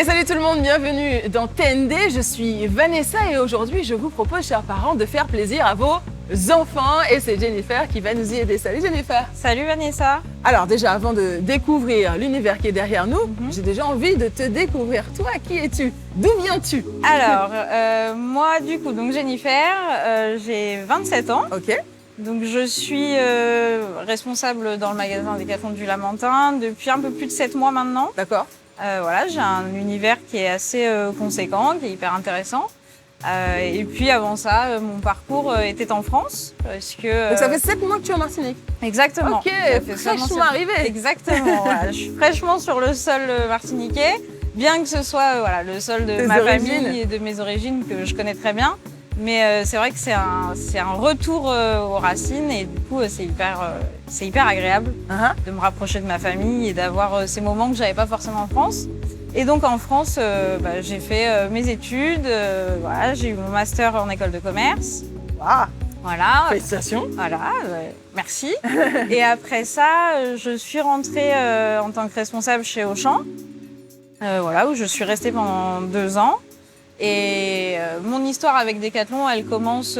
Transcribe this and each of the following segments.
Et salut tout le monde, bienvenue dans TND, je suis Vanessa et aujourd'hui je vous propose, chers parents, de faire plaisir à vos enfants et c'est Jennifer qui va nous y aider. Salut Jennifer. Salut Vanessa. Alors déjà, avant de découvrir l'univers qui est derrière nous, j'ai déjà envie de te découvrir. Toi, qui es-tu? D'où viens-tu? Alors, moi du coup, donc Jennifer, j'ai 27 ans. Ok. Donc je suis responsable dans le magasin Decathlon du Lamentin depuis un peu plus de 7 mois maintenant. D'accord. Voilà, j'ai un univers qui est assez conséquent, qui est hyper intéressant. Et puis avant ça, mon parcours était en France. Parce que, Donc ça fait 7 mois que tu es en Martinique? Exactement. Ok, fraîchement arrivé. Exactement, voilà, je suis fraîchement sur le sol martiniquais, bien que ce soit voilà, le sol de ma famille et de mes origines que je connais très bien. Mais c'est vrai que c'est un retour aux racines et du coup c'est hyper agréable de me rapprocher de ma famille et d'avoir ces moments que j'avais pas forcément en France. Et donc en France, j'ai fait mes études, voilà, j'ai eu mon master en école de commerce. Waouh. Voilà. Félicitations. Voilà, merci. Et après ça, je suis rentrée en tant que responsable chez Auchan, voilà, où je suis restée pendant 2 ans. Et mon histoire avec Decathlon, elle commence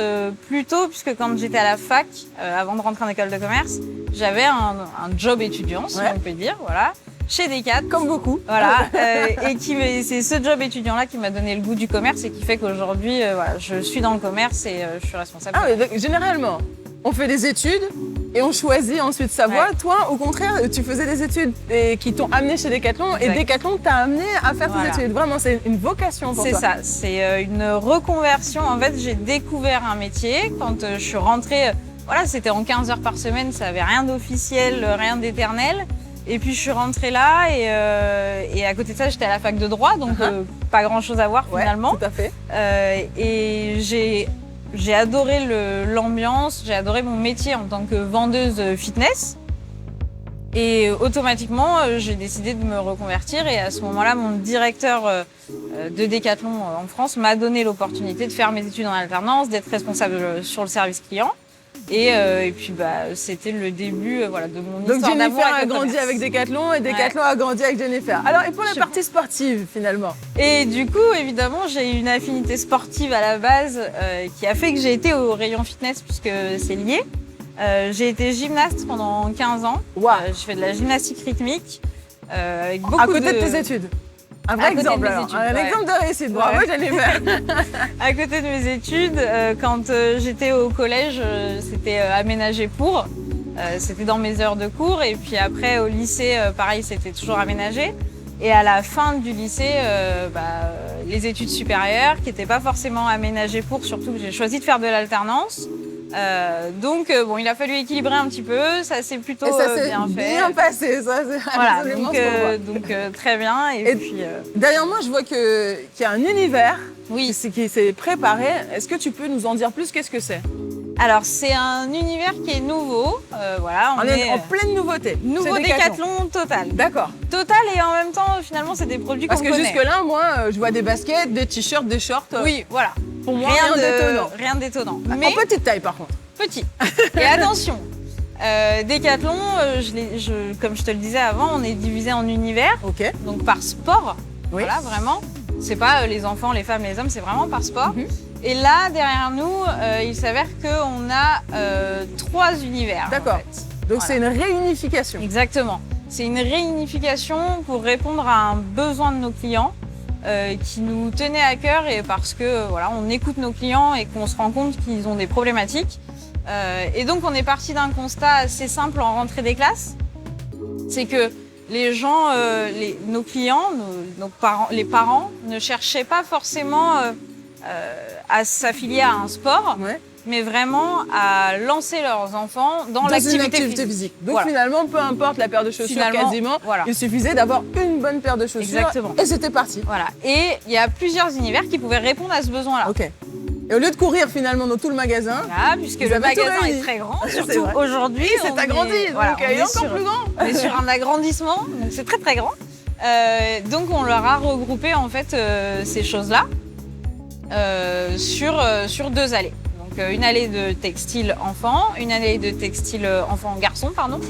plus tôt, puisque quand j'étais à la fac, avant de rentrer en école de commerce, j'avais un job étudiant, si on peut dire, voilà, chez Decathlon. Comme beaucoup. Voilà, et c'est ce job étudiant-là qui m'a donné le goût du commerce et qui fait qu'aujourd'hui, voilà, je suis dans le commerce et je suis responsable. Ah oui, donc, généralement, on fait des études et on choisit ensuite sa voie. Ouais. Toi, au contraire, tu faisais des études qui t'ont amené chez Decathlon et Decathlon t'a amené à faire tes études. Vraiment, c'est une vocation pour toi. C'est ça, c'est une reconversion. En fait, j'ai découvert un métier quand je suis rentrée. Voilà, c'était en 15 heures par semaine, ça n'avait rien d'officiel, rien d'éternel. Et puis je suis rentrée là et à côté de ça, j'étais à la fac de droit, donc pas grand-chose à voir finalement. Tout à fait. Et j'ai adoré l'ambiance, j'ai adoré mon métier en tant que vendeuse fitness. Et automatiquement, j'ai décidé de me reconvertir. Et à ce moment-là, mon directeur de Decathlon en France m'a donné l'opportunité de faire mes études en alternance, d'être responsable sur le service client. Et puis c'était le début voilà, de mon histoire d'amour. Donc Jennifer a grandi avec Decathlon et Decathlon a grandi avec Jennifer. Alors et pour la partie sportive finalement? Et du coup évidemment j'ai une affinité sportive à la base qui a fait que j'ai été au rayon fitness puisque c'est lié. J'ai été gymnaste pendant 15 ans. Wow. Je fais de la gymnastique rythmique avec beaucoup à côté de tes études? Un vrai exemple, un exemple de réussite. Bravo, Jennifer. À côté de mes études, quand j'étais au collège, c'était aménagé pour. C'était dans mes heures de cours. Et puis après, au lycée, pareil, c'était toujours aménagé. Et à la fin du lycée, les études supérieures, qui n'étaient pas forcément aménagées pour, surtout que j'ai choisi de faire de l'alternance. Donc bon, il a fallu équilibrer un petit peu, ça s'est plutôt bien fait. Bien passé, ça c'est voilà, donc très bien. Et puis derrière moi, je vois qu'il y a un univers qui s'est préparé. Est-ce que tu peux nous en dire plus? Qu'est-ce que c'est? Alors c'est un univers qui est nouveau, voilà. On est en pleine nouveauté. Nouveau Decathlon total. D'accord. Total et en même temps, finalement, c'est des produits qu'on connaît. Parce que jusque-là, moi, je vois des baskets, des t-shirts, des shorts. Oui, voilà. Pour moi, rien d'étonnant. Mais en petite taille, par contre. Petit. Et attention, Decathlon, comme je te le disais avant, on est divisé en univers. Ok. Donc par sport. Oui. Voilà, vraiment. C'est pas les enfants, les femmes, les hommes, c'est vraiment par sport. Et là, derrière nous, il s'avère qu'on a 3 univers. D'accord. En fait. Donc c'est une réunification. Exactement. C'est une réunification pour répondre à un besoin de nos clients qui nous tenait à cœur et parce que voilà, on écoute nos clients et qu'on se rend compte qu'ils ont des problématiques. Et donc on est parti d'un constat assez simple en rentrée des classes. C'est que les gens, nos clients, les parents ne cherchaient pas forcément à s'affilier à un sport, mais vraiment à lancer leurs enfants dans l'activité physique. Donc finalement, peu importe la paire de chaussures quasiment, il suffisait d'avoir une bonne paire de chaussures. Exactement. Et c'était parti. Voilà. Et il y a plusieurs univers qui pouvaient répondre à ce besoin-là. Ok. Et au lieu de courir finalement dans tout le magasin, voilà, puisque le magasin est très grand, surtout aujourd'hui. C'est agrandi, donc il est encore plus grand. On est sur un agrandissement, donc c'est très très grand. Donc on leur a regroupé en fait ces choses-là sur 2 allées. Donc une allée de textile enfant, une allée de textile enfant garçon, pardon,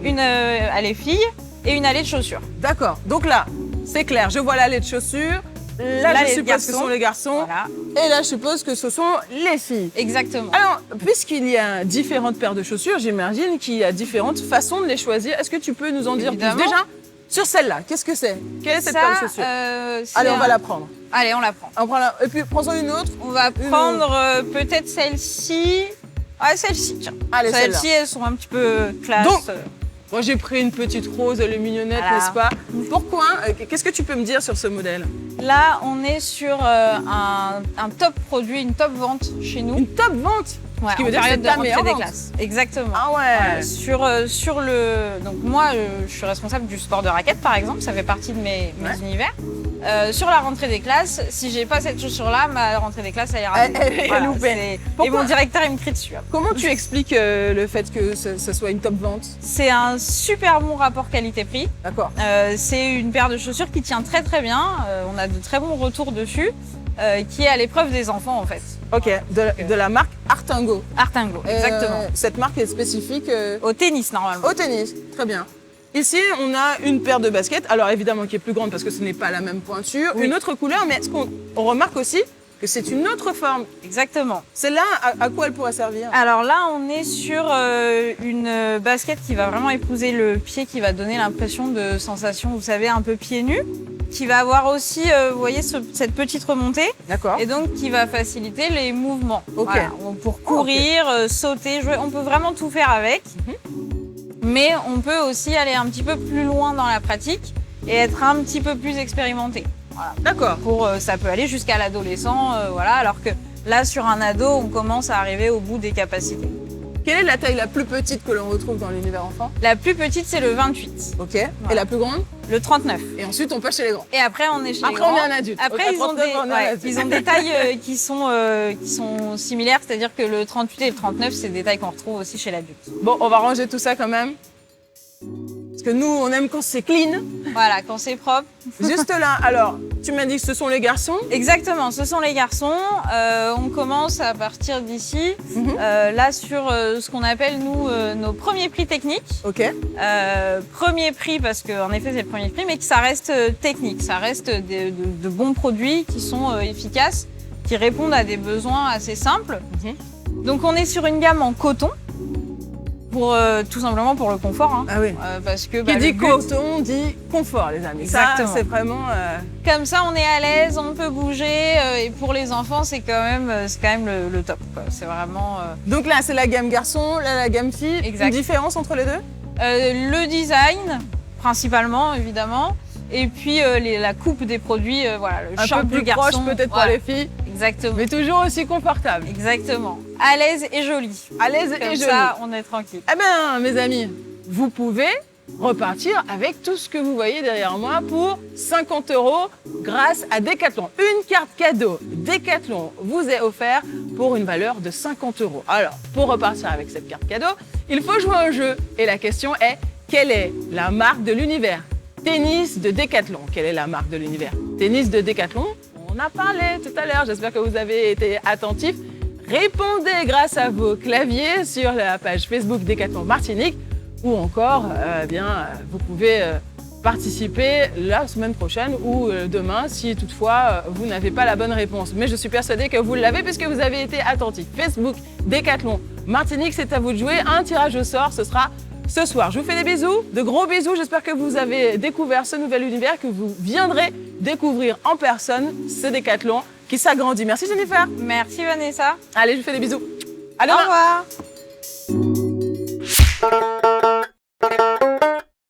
une allée fille et une allée de chaussures. D'accord. Donc là, c'est clair. Je vois l'allée de chaussures. Là, je suppose que ce sont les garçons. Voilà. Et là, je suppose que ce sont les filles. Exactement. Alors, puisqu'il y a différentes paires de chaussures, j'imagine qu'il y a différentes façons de les choisir. Est-ce que tu peux nous en dire plus? Déjà, sur celle-là, qu'est-ce que c'est? Quelle est cette paire de chaussures? Allez, on va la prendre. Allez, on la prend. On prend et puis, prends-en une autre. On va prendre peut-être celle-ci. Ouais, celle-ci, tiens. Allez, celle-ci, elles sont un petit peu classe. Donc, moi, j'ai pris une petite rose, elle est mignonnette, voilà. n'est-ce pas? Pourquoi? Qu'est-ce que tu peux me dire sur ce modèle? Là, on est sur un top produit, une top vente chez nous. Une top vente? Ouais, Ce qui veut dire que c'est ta meilleure vente. Exactement. Ah ouais. Voilà. Sur le... Donc moi, je suis responsable du sport de raquette, par exemple. Ça fait partie de mes univers. Sur la rentrée des classes, si j'ai pas cette chaussure-là, ma rentrée des classes, elle ira. Elle est loupée. Et mon directeur, il me crie dessus. Comment tu expliques le fait que ce soit une top vente? C'est un super bon rapport qualité-prix. D'accord. C'est une paire de chaussures qui tient très très bien. On a de très bons retours dessus. Qui est à l'épreuve des enfants en fait. Ok, de la marque Artingo. Artingo, exactement. Cette marque est spécifique au tennis normalement. Au tennis, très bien. Ici, on a une paire de baskets, alors évidemment qui est plus grande parce que ce n'est pas la même pointure, une autre couleur, mais est-ce qu'on remarque aussi que c'est une autre forme? Exactement. Celle-là, à quoi elle pourrait servir? Alors là, on est sur une basket qui va vraiment épouser le pied, qui va donner l'impression de sensation, vous savez, un peu pieds nus, qui va avoir aussi, vous voyez, cette petite remontée. D'accord. Et donc, qui va faciliter les mouvements. Ok. Voilà. Pour courir, sauter, jouer, on peut vraiment tout faire avec. Mais on peut aussi aller un petit peu plus loin dans la pratique et être un petit peu plus expérimenté. Voilà. D'accord. Ça peut aller jusqu'à l'adolescent, voilà, alors que là, sur un ado, on commence à arriver au bout des capacités. Quelle est la taille la plus petite que l'on retrouve dans l'univers enfant? La plus petite, c'est le 28. Ok. Voilà. Et la plus grande? Le 39. Et ensuite, on passe chez les grands. Et après, on est chez les grands. Après, on est un adulte. Après, okay, ils ont des tailles qui sont similaires, c'est-à-dire que le 38 et le 39, c'est des tailles qu'on retrouve aussi chez l'adulte. Bon, on va ranger tout ça quand même. Parce que nous, on aime quand c'est clean. Voilà, quand c'est propre. Juste là, alors, tu m'as dit que ce sont les garçons? Exactement, ce sont les garçons. On commence à partir d'ici, là sur ce qu'on appelle, nous, nos premiers prix techniques. Ok. Premier prix, parce qu'en effet, c'est le premier prix, mais que ça reste technique. Ça reste de bons produits qui sont efficaces, qui répondent à des besoins assez simples. Donc, on est sur une gamme en coton. Tout simplement pour le confort. Hein. Ah oui. Parce que, qui dit coton dit confort, les amis. Exactement. Ça, c'est vraiment... Comme ça, on est à l'aise, on peut bouger. Et pour les enfants, c'est quand même le top. C'est vraiment... Donc là, c'est la gamme garçon, là, la gamme fille. Exact. Une différence entre les deux? Le design, principalement, évidemment. Et puis la coupe des produits, voilà, le short du garçon. Un peu plus proche peut-être pour les filles. Exactement. Mais toujours aussi confortable. Exactement. À l'aise et joli. À l'aise et joli. Comme ça, on est tranquille. Eh bien, mes amis, vous pouvez repartir avec tout ce que vous voyez derrière moi pour 50 € grâce à Decathlon. Une carte cadeau Decathlon vous est offerte pour une valeur de 50 €. Alors, pour repartir avec cette carte cadeau, il faut jouer un jeu. Et la question est, quelle est la marque de l'univers? Tennis de Decathlon. Quelle est la marque de l'univers? Tennis de Decathlon. On a parlé tout à l'heure. J'espère que vous avez été attentifs. Répondez grâce à vos claviers sur la page Facebook Decathlon Martinique ou encore, vous pouvez participer la semaine prochaine ou demain si toutefois vous n'avez pas la bonne réponse. Mais je suis persuadée que vous l'avez puisque vous avez été attentifs. Facebook Decathlon Martinique, c'est à vous de jouer. Un tirage au sort, ce sera ce soir. Je vous fais des bisous, de gros bisous. J'espère que vous avez découvert ce nouvel univers, que vous viendrez découvrir en personne ce Decathlon qui s'agrandit. Merci Jennifer. Merci Vanessa. Allez, je vous fais des bisous. À demain. Au revoir.